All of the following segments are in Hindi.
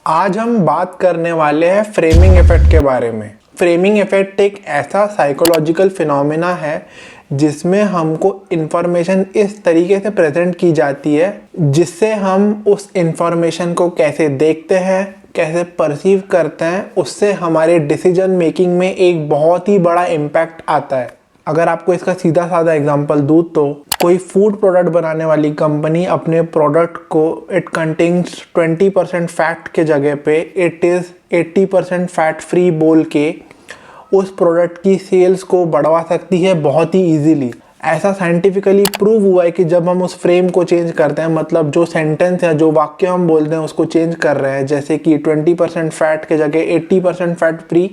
आज हम बात करने वाले हैं फ्रेमिंग इफेक्ट के बारे में। फ्रेमिंग इफेक्ट एक ऐसा साइकोलॉजिकल फिनोमेना है जिसमें हमको इन्फॉर्मेशन इस तरीके से प्रेजेंट की जाती है जिससे हम उस इन्फॉर्मेशन को कैसे देखते हैं, कैसे परसीव करते हैं, उससे हमारे डिसीजन मेकिंग में एक बहुत ही बड़ा इम्पैक्ट आता है। अगर आपको इसका सीधा साधा एग्जांपल दूँ तो कोई फूड प्रोडक्ट बनाने वाली कंपनी अपने प्रोडक्ट को इट कंटेन्स 20% फैट के जगह पे इट इज़ 80% फैट फ्री बोल के उस प्रोडक्ट की सेल्स को बढ़वा सकती है बहुत ही इजीली। ऐसा साइंटिफिकली प्रूव हुआ है कि जब हम उस फ्रेम को चेंज करते हैं, मतलब जो सेंटेंस या जो वाक्य हम बोलते हैं उसको चेंज कर रहे हैं, जैसे कि 20% फैट के जगह 80% फैट फ्री,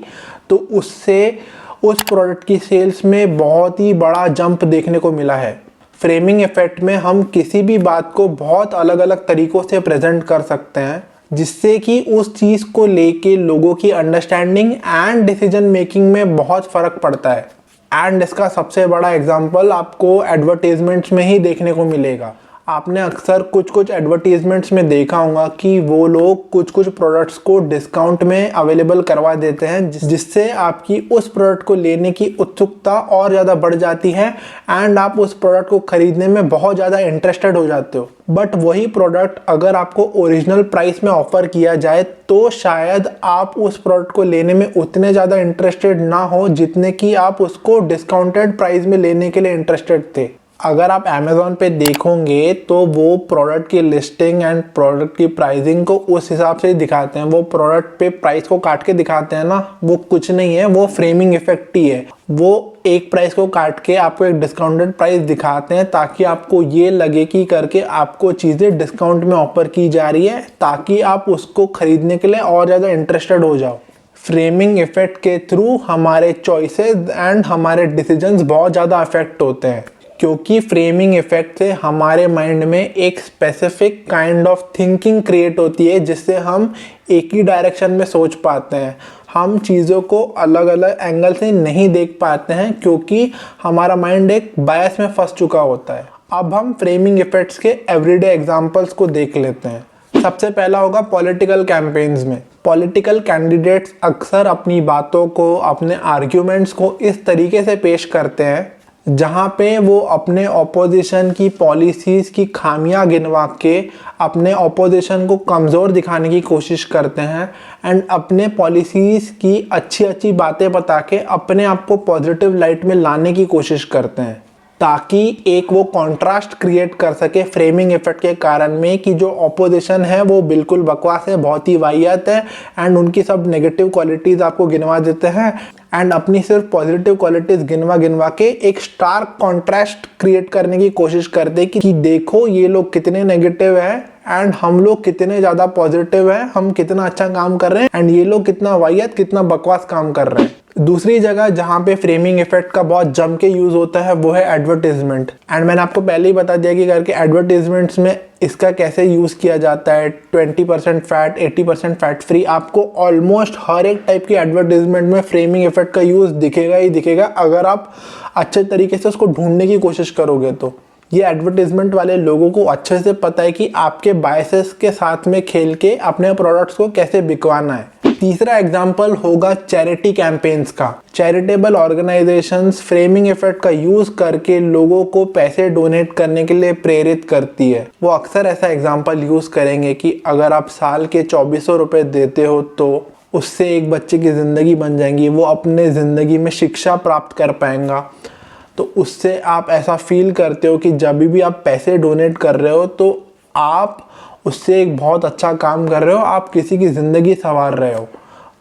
तो उससे उस प्रोडक्ट की सेल्स में बहुत ही बड़ा जंप देखने को मिला है। फ्रेमिंग इफेक्ट में हम किसी भी बात को बहुत अलग अलग तरीक़ों से प्रेजेंट कर सकते हैं जिससे कि उस चीज़ को लेके लोगों की अंडरस्टैंडिंग एंड डिसीजन मेकिंग में बहुत फ़र्क पड़ता है। एंड इसका सबसे बड़ा एग्जांपल आपको एडवर्टीजमेंट्स में ही देखने को मिलेगा। आपने अक्सर कुछ एडवर्टीजमेंट्स में देखा होगा कि वो लोग कुछ प्रोडक्ट्स को डिस्काउंट में अवेलेबल करवा देते हैं जिससे आपकी उस प्रोडक्ट को लेने की उत्सुकता और ज़्यादा बढ़ जाती है एंड आप उस प्रोडक्ट को खरीदने में बहुत ज़्यादा इंटरेस्टेड हो जाते हो। बट वही प्रोडक्ट अगर आपको ओरिजिनल प्राइस में ऑफर किया जाए तो शायद आप उस प्रोडक्ट को लेने में उतने ज़्यादा इंटरेस्टेड ना हो जितने कि आप उसको डिस्काउंटेड प्राइस में लेने के लिए इंटरेस्टेड थे। अगर आप अमेज़ॉन पे देखोगे तो वो प्रोडक्ट की लिस्टिंग एंड प्रोडक्ट की प्राइसिंग को उस हिसाब से दिखाते हैं। वो प्रोडक्ट पे प्राइस को काट के दिखाते हैं ना, वो कुछ नहीं है, वो फ्रेमिंग इफेक्ट ही है। वो एक प्राइस को काट के आपको एक डिस्काउंटेड प्राइस दिखाते हैं ताकि आपको ये लगे कि करके आपको चीज़ें डिस्काउंट में ऑफर की जा रही है ताकि आप उसको खरीदने के लिए और ज़्यादा इंटरेस्टेड हो जाओ। फ्रेमिंग इफेक्ट के थ्रू हमारे चॉइसेस एंड हमारे डिसीजंस बहुत ज़्यादा अफेक्ट होते हैं क्योंकि फ्रेमिंग इफेक्ट से हमारे माइंड में एक specific kind of thinking create होती है जिससे हम एक ही डायरेक्शन में सोच पाते हैं। हम चीज़ों को अलग अलग एंगल से नहीं देख पाते हैं क्योंकि हमारा माइंड एक बायस में फंस चुका होता है। अब हम फ्रेमिंग इफेक्ट्स के एवरीडे एग्जांपल्स को देख लेते हैं। सबसे पहला होगा पॉलिटिकल कैंपेन्स में। पॉलिटिकल कैंडिडेट्स अक्सर अपनी बातों को, अपने आर्ग्यूमेंट्स को इस तरीके से पेश करते हैं जहाँ पे वो अपने ऑपोजिशन की पॉलिसीज़ की खामियां गिनवा के अपने ऑपोजिशन को कमज़ोर दिखाने की कोशिश करते हैं एंड अपने पॉलिसीज़ की अच्छी बातें बता के अपने आप को पॉजिटिव लाइट में लाने की कोशिश करते हैं ताकि एक वो कॉन्ट्रास्ट क्रिएट कर सके फ्रेमिंग इफेक्ट के कारण में कि जो ऑपोजिशन है वो बिल्कुल बकवास है, बहुत ही वाहियात है एंड उनकी सब नेगेटिव क्वालिटीज़ आपको गिनवा देते हैं एंड अपनी सिर्फ पॉजिटिव क्वालिटीज़ गिनवा के एक स्टार्क कॉन्ट्रास्ट क्रिएट करने की कोशिश करते हैं कि देखो ये लोग कितने नेगेटिव हैं एंड हम लोग कितने ज़्यादा पॉजिटिव हैं, हम कितना अच्छा काम कर रहे हैं एंड ये लोग कितना वाहियात, कितना बकवास काम कर रहे हैं। दूसरी जगह जहाँ पे फ्रेमिंग इफेक्ट का बहुत जम के यूज़ होता है वो है एडवर्टीजमेंट। एंड मैंने आपको पहले ही बता दिया कि करके एडवर्टीजमेंट्स में इसका कैसे यूज़ किया जाता है। 20% फैट, 80% फैट फ्री, आपको ऑलमोस्ट हर एक टाइप की एडवर्टीजमेंट में फ्रेमिंग इफेक्ट का यूज़ दिखेगा ही दिखेगा अगर आप अच्छे तरीके से उसको ढूंढने की कोशिश करोगे तो। ये एडवर्टीजमेंट वाले लोगों को अच्छे से पता है कि आपके बायसेस के साथ में खेल के अपने प्रोडक्ट्स को कैसे बिकवाना है। तीसरा एग्जाम्पल होगा चैरिटी कैंपेन्स का। चैरिटेबल ऑर्गेनाइजेशंस फ्रेमिंग इफेक्ट का यूज़ करके लोगों को पैसे डोनेट करने के लिए प्रेरित करती है। वो अक्सर ऐसा एग्जाम्पल यूज़ करेंगे कि अगर आप साल के 2400 रुपये देते हो तो उससे एक बच्चे की ज़िंदगी बन जाएंगी, वो अपने ज़िंदगी में शिक्षा प्राप्त कर पाएंगा। तो उससे आप ऐसा फील करते हो कि जब भी आप पैसे डोनेट कर रहे हो तो आप उससे एक बहुत अच्छा काम कर रहे हो, आप किसी की ज़िंदगी संवार रहे हो।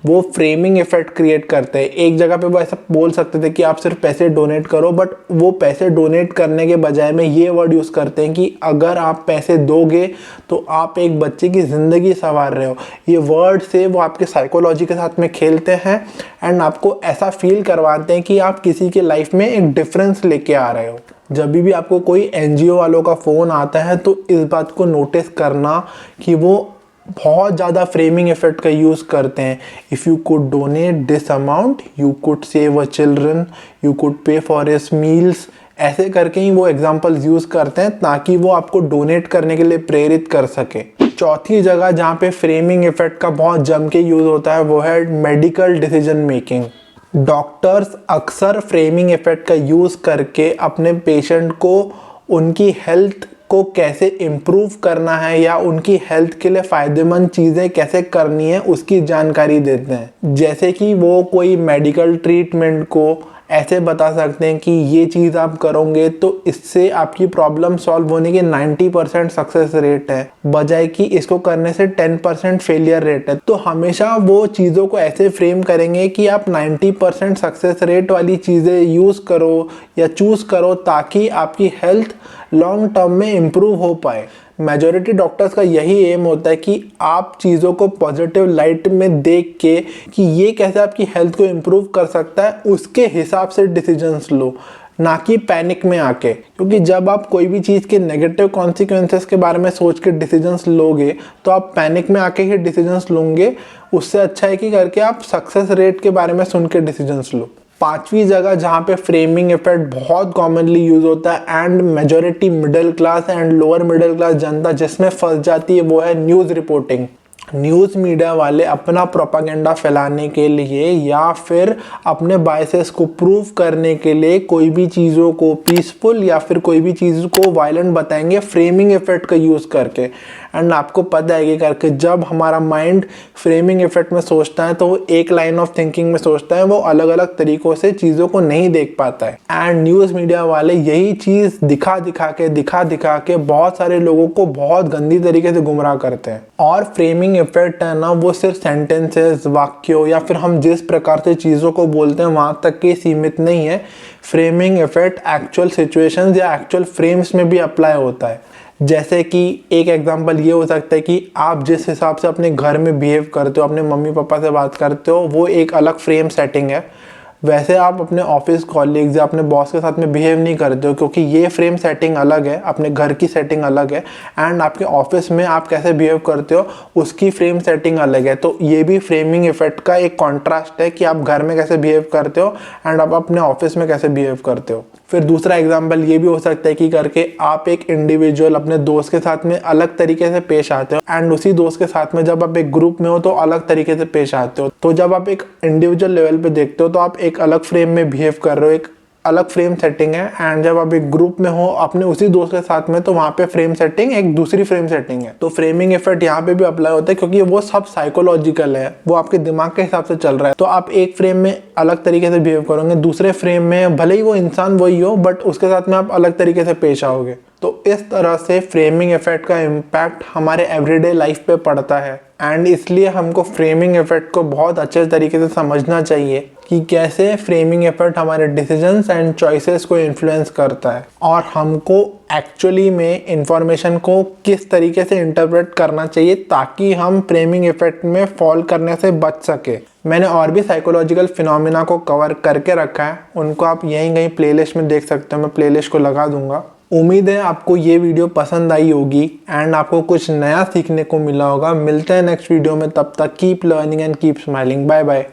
वो फ्रेमिंग इफेक्ट क्रिएट करते हैं। एक जगह पे वो ऐसा बोल सकते थे कि आप सिर्फ पैसे डोनेट करो, बट वो पैसे डोनेट करने के बजाय में ये वर्ड यूज़ करते हैं कि अगर आप पैसे दोगे तो आप एक बच्चे की ज़िंदगी संवार रहे हो। ये वर्ड से वो आपके साइकोलॉजी के साथ में खेलते हैं एंड आपको ऐसा फील करवाते हैं कि आप किसी के लाइफ में एक डिफरेंस लेके आ रहे हो। जब भी आपको कोई एनजीओ वालों का फ़ोन आता है तो इस बात को नोटिस करना कि वो बहुत ज़्यादा फ्रेमिंग इफेक्ट का यूज़ करते हैं। If you could donate this amount you could save a children, you could पे फॉर हिज मील्स, ऐसे करके ही वो एग्जांपल्स यूज़ करते हैं ताकि वो आपको डोनेट करने के लिए प्रेरित कर सके। चौथी जगह जहाँ पे फ्रेमिंग इफेक्ट का बहुत जम के यूज़ होता है वो है मेडिकल डिसीजन मेकिंग। डॉक्टर्स अक्सर फ्रेमिंग इफेक्ट का यूज़ करके अपने पेशेंट को उनकी हेल्थ को कैसे इम्प्रूव करना है या उनकी हेल्थ के लिए फ़ायदेमंद चीज़ें कैसे करनी है उसकी जानकारी देते हैं। जैसे कि वो कोई मेडिकल ट्रीटमेंट को ऐसे बता सकते हैं कि ये चीज़ आप करोगे तो इससे आपकी प्रॉब्लम सॉल्व होने की 90% सक्सेस रेट है, बजाय कि इसको करने से 10% फेलियर रेट है। तो हमेशा वो चीज़ों को ऐसे फ्रेम करेंगे कि आप 90% सक्सेस रेट वाली चीज़ें यूज़ करो या चूज़ करो ताकि आपकी हेल्थ लॉन्ग टर्म में इम्प्रूव हो पाए। मेजॉरिटी डॉक्टर्स का यही एम होता है कि आप चीज़ों को पॉजिटिव लाइट में देख के कि ये कैसे आपकी हेल्थ को इम्प्रूव कर सकता है उसके हिसाब से डिसीजंस लो, ना कि पैनिक में आके। क्योंकि जब आप कोई भी चीज़ के नेगेटिव कॉन्सिक्वेंसेस के बारे में सोच के डिसीजंस लोगे तो आप पैनिक में आके ही डिसीजंस लोगे। उससे अच्छा है कि करके आप सक्सेस रेट के बारे में सुन के डिसीजंस लो। पांचवी जगह जहाँ पे फ्रेमिंग इफेक्ट बहुत कॉमनली यूज होता है and majority middle class and lower middle class जनता जिसमें फंस जाती है वो है न्यूज़ रिपोर्टिंग। न्यूज़ मीडिया वाले अपना प्रोपागेंडा फैलाने के लिए या फिर अपने बायसेस को प्रूव करने के लिए कोई भी चीज़ों को पीसफुल या फिर कोई भी चीज़ को वायलेंट बताएंगे फ्रेमिंग इफेक्ट का यूज़ करके। एंड आपको पता है कि करके जब हमारा माइंड फ्रेमिंग इफेक्ट में सोचता है तो वो एक लाइन ऑफ थिंकिंग में सोचता है, वो अलग अलग तरीक़ों से चीज़ों को नहीं देख पाता है। एंड न्यूज़ मीडिया वाले यही चीज़ दिखा दिखा के बहुत सारे लोगों को बहुत गंदी तरीके से गुमराह करते हैं। और फ्रेमिंग इफेक्ट है ना, वो सिर्फ सेंटेंसेस, वाक्यों या फिर हम जिस प्रकार से चीज़ों को बोलते हैं वहाँ तक के सीमित नहीं है। फ्रेमिंग इफेक्ट एक्चुअल सिचुएशंस या एक्चुअल फ्रेम्स में भी अप्लाई होता है। जैसे कि एक एग्जांपल ये हो सकता है कि आप जिस हिसाब से अपने घर में बिहेव करते हो, अपने मम्मी पापा से बात करते हो, वो एक अलग फ्रेम सेटिंग है। वैसे आप अपने ऑफिस कॉलीग्स या अपने बॉस के साथ में बिहेव नहीं करते हो, क्योंकि ये फ्रेम सेटिंग अलग है, अपने घर की सेटिंग अलग है। एंड आपके ऑफिस में आप कैसे बिहेव करते हो उसकी फ्रेम सेटिंग अलग है। तो ये भी फ्रेमिंग इफेक्ट का एक कॉन्ट्रास्ट है कि आप घर में कैसे बिहेव करते हो एंड आप अपने ऑफिस में कैसे बिहेव करते हो। फिर दूसरा एग्जाम्पल ये भी हो सकता है कि करके आप एक इंडिविजुअल अपने दोस्त के साथ में अलग तरीके से पेश आते हो एंड उसी दोस्त के साथ में जब आप एक ग्रुप में हो तो अलग तरीके से पेश आते हो। तो जब आप एक इंडिविजुअल लेवल पे देखते हो तो आप एक अलग फ्रेम में बिहेव कर रहे हो, एक अलग फ्रेम सेटिंग है। एंड जब आप एक ग्रुप में हो अपने उसी दोस्त के साथ में तो वहाँ पे फ्रेम सेटिंग एक दूसरी फ्रेम सेटिंग है। तो फ्रेमिंग इफेक्ट यहाँ पे भी अप्लाई होता है क्योंकि वो सब साइकोलॉजिकल है, वो आपके दिमाग के हिसाब से चल रहा है। तो आप एक फ्रेम में अलग तरीके से बिहेव करोगे, दूसरे फ्रेम में भले ही वो इंसान वही हो बट उसके साथ में आप अलग तरीके से पेश आओगे। तो इस तरह से फ्रेमिंग इफेक्ट का इम्पैक्ट हमारे एवरीडे लाइफ पे पड़ता है। एंड इसलिए हमको फ्रेमिंग इफेक्ट को बहुत अच्छे तरीके से समझना चाहिए कि कैसे फ्रेमिंग इफेक्ट हमारे डिसीजंस एंड चॉइसेस को इन्फ्लुएंस करता है और हमको एक्चुअली में इंफॉर्मेशन को किस तरीके से इंटरप्रेट करना चाहिए ताकि हम फ्रेमिंग इफेक्ट में फॉल करने से बच सके। मैंने और भी साइकोलॉजिकल फिनोमिना को कवर करके रखा है, उनको आप यहीं कहीं प्लेलिस्ट में देख सकते हो, मैं प्लेलिस्ट को लगा दूंगा। उम्मीद है आपको ये वीडियो पसंद आई होगी एंड आपको कुछ नया सीखने को मिला होगा। मिलते हैं नेक्स्ट वीडियो में, तब तक keep learning and keep smiling. Bye bye.